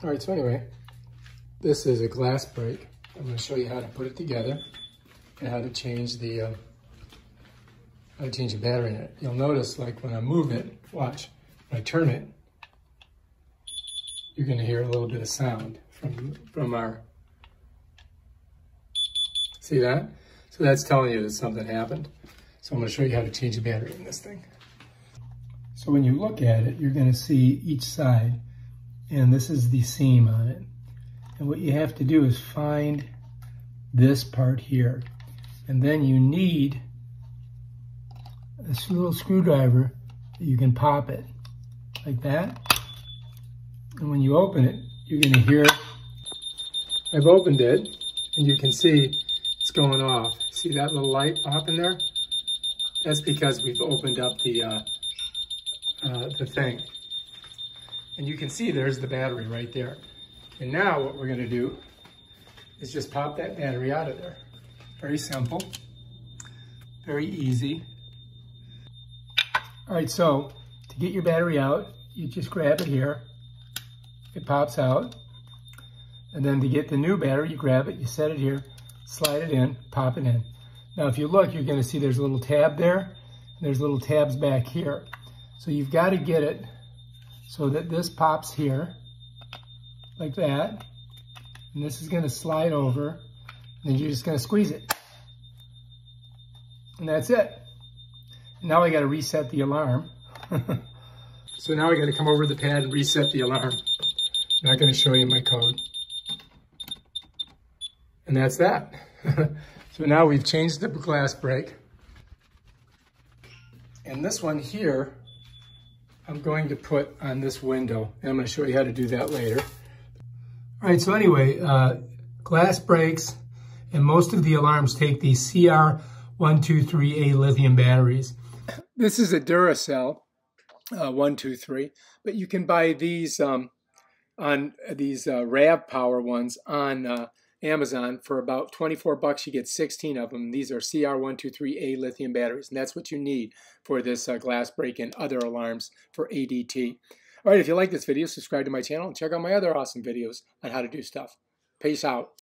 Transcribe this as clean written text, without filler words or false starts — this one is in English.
All right, so anyway, this is a glass break. I'm going to show you how to put it together and how to change the battery in it. You'll notice, like when I move it, watch, when I turn it, you're going to hear a little bit of sound from our, see that? So that's telling you that something happened. So I'm going to show you how to change the battery in this thing. So when you look at it, you're going to see each side, and this is the seam on it. And what you have to do is find this part here. And then you need a little screwdriver that you can pop it like that. And when you open it, you're going to hear, I've opened it, and you can see it's going off. See that little light popping there? That's because we've opened up the thing. And you can see there's the battery right there. And now what we're going to do is just pop that battery out of there. Very simple, very easy. All right, so to get your battery out, you just grab it here. It pops out. And then to get the new battery, you grab it, you set it here, slide it in, pop it in. Now, if you look, you're going to see there's a little tab there, and there's little tabs back here. So you've got to get it so that this pops here, like that. And this is going to slide over, and then you're just going to squeeze it. And that's it. Now I got to reset the alarm. So now I got to come over to the pad and reset the alarm. I'm not going to show you my code. And that's that. So now we've changed the glass break. And this one here, I'm going to put on this window. And I'm going to show you how to do that later. All right, so anyway, glass breaks, and most of the alarms take these CR123A lithium batteries. This is a Duracell 123, but you can buy these on these RAV Power ones on Amazon for about 24 bucks. You get 16 of them. These are CR123A lithium batteries, and that's what you need for this glass break and other alarms for ADT. All right, if you like this video, subscribe to my channel and check out my other awesome videos on how to do stuff. Peace out.